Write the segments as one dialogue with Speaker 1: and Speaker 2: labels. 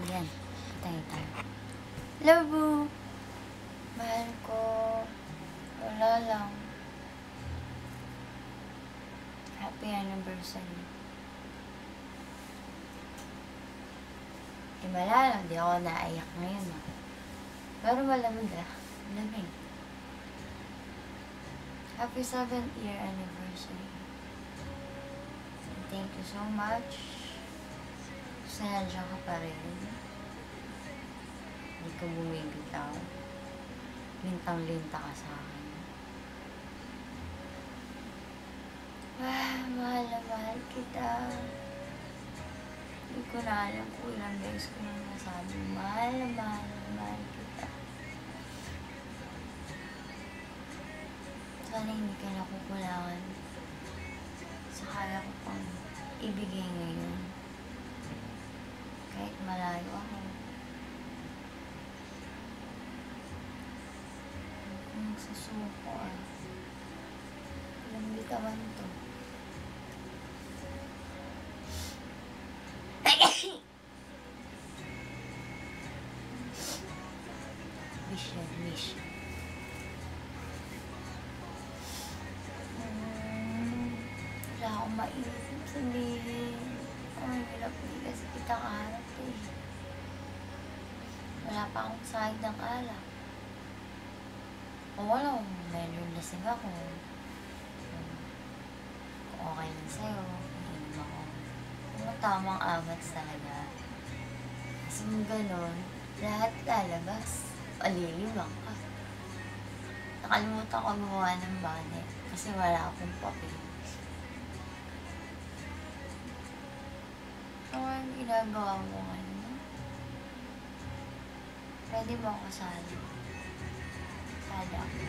Speaker 1: Yan. Tayo. Love you. Mahal ko. Wala lang. Happy anniversary. Wala lang. Di ako naiyak ngayon. Pero malamig Malamig. Happy 7th year anniversary. Thank you so much. Sinadya ka pa rin. Hindi ka bumibitaw. Lintang-linta ka sa akin. Mahal na mahal kita. Hindi ko na alam kung ilang beses ko nang nasabi. Mahal na mahal kita. Sana hindi ka nakukulangan sa kaya ko pang ibigay ngayon. Kahit malayo ako. Kung susuko ilang bitawan to. Wish. Wala akong maisip sabihin. Ang hirap hindi kasi kita kaharap Wala pa akong sahig ng alak. Kung wala kung meron lasing ako. Kung okay lang sa'yo, iinom ako. Kung tamang amats talaga. Kasi kung ganun, lahat lalabas. Alilimang ka. Nakalimutan ko gumawa ng bane kasi wala akong papel. Ano ang ginagawa mo ngayon? Pwede mo ako kasali. Sali ako.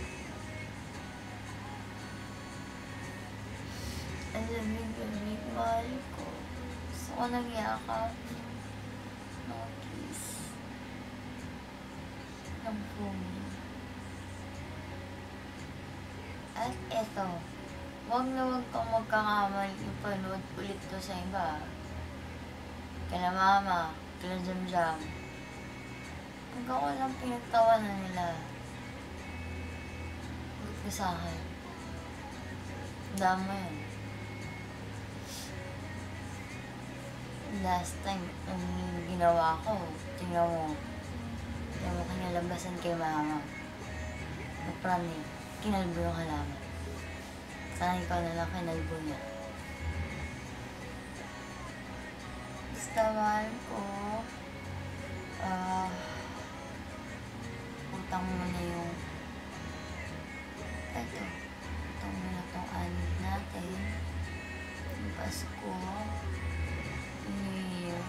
Speaker 1: Ang lamig, mahal ko. Gusto ko nang yakap. No kiss. Ng pumi. At eto, wag kang magkakamali yung panood ulit to sa iba. Kala mama, kala jam-jam. Pag ako lang pinagtawanan nila, huwag ka sa akin. Dama yun. Last time, ang ginawa ko, tingnan mo kinalabasan kay mama. Nagpraning, kinalbo yung halaman. Sana ikaw na lang kinalbo niya. Basta mahal ko, utang mo na yung utang mo na tong anid natin. Yung Pasko, New Year,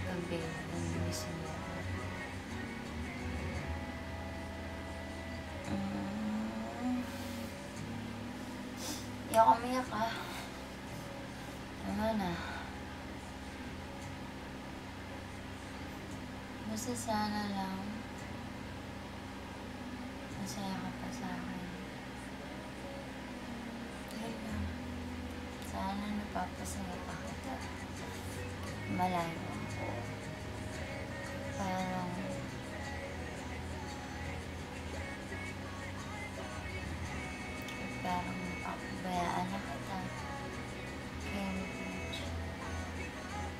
Speaker 1: gabi, namiss mo ako. Iyak umiyak Ano na? Basta sana lang masaya ka pa sa akin. Yun lang. Sana napapasaya pa kita. Malayo ako. Parang napapabayaan na kita. Kaya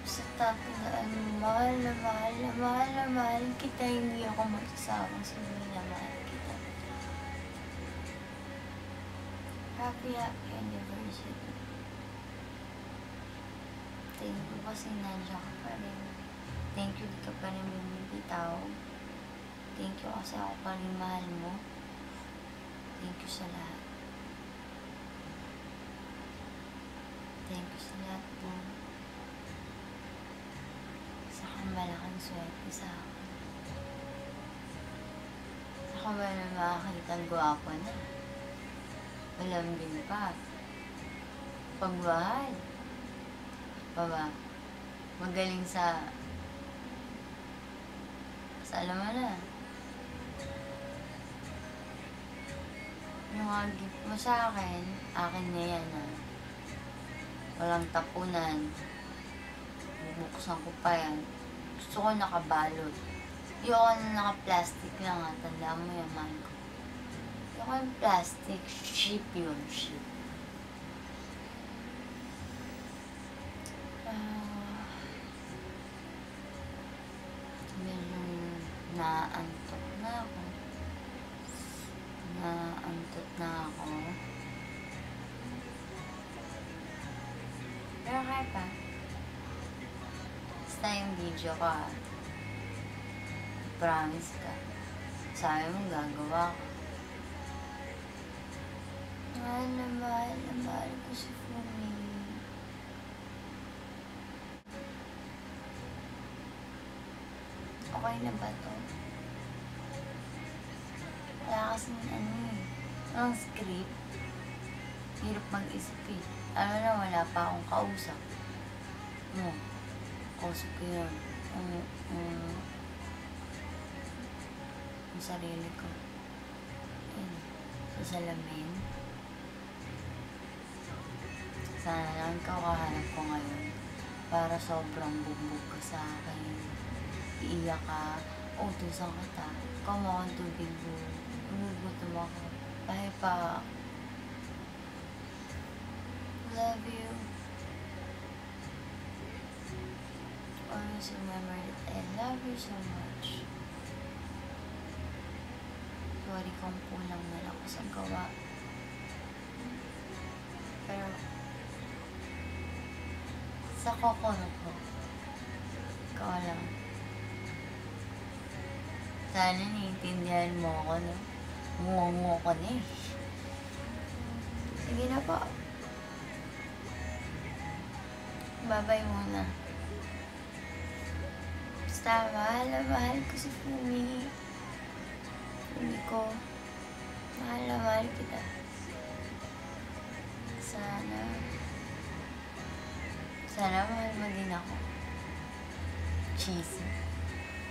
Speaker 1: sa tatandaan mo, mahal kita. Hindi ako magsasawang sabihin na mahal kita. Happy anniversary. Thank you kasi nandiyan ka pa rin. Thank you, di ka pa rin bumibitaw. Thank you kasi ako pa rin mahal mo. Thank you sa lahat. Thank you sa lahat po. Saka malaking swerte sa akin. Saka wala makakitang gwapo na. Malambing pa. Pagmahal. Magaling sa alam mo na. Yung mga gift mo sa akin na yan Walang tapunan. Huwag buksan ko pa yan. Gusto ko nakabalot. Ayoko na naka-plastic lang ha. Tandaan mo yan, man ko. Ayoko yung plastic. Cheap yun, cheap. Medyo naantok na ako. Naantok na ako. Pero kaya pa. Basta yung video ko ha. Promise ka. Sabi mo gagawa ko. Mahal na mahal ko si Fumi. Okay na ba to? Wala kasing ang script. Hirap mag-isip eh. Ano na, wala pa akong kausap. No. Kausap ko yun. Yung sarili ko. Ayun. Sa salamin. Sana lang ikaw kahanap ko ngayon. Para sobrang bugbog ka sa akin. Iiyak ka. Utusan kita. Kama akong tubig mo. Umugutom ako. Kahit pa. Love you. Always remember that I love you so much. Sorry kung kulang na lang ako sa gawa. Pero sa kokoro ko, ikaw lang. Sana naiintindihan mo ako, no? Ngungo ko na eh. Sige na po. Bye-bye muna. Basta mahal na mahal ko si Fumi. Fumi ko. Mahal na mahal kita. Sana mahal mo din ako. Cheesy.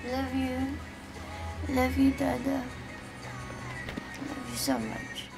Speaker 1: Love you. Love you, Dada. Love you so much.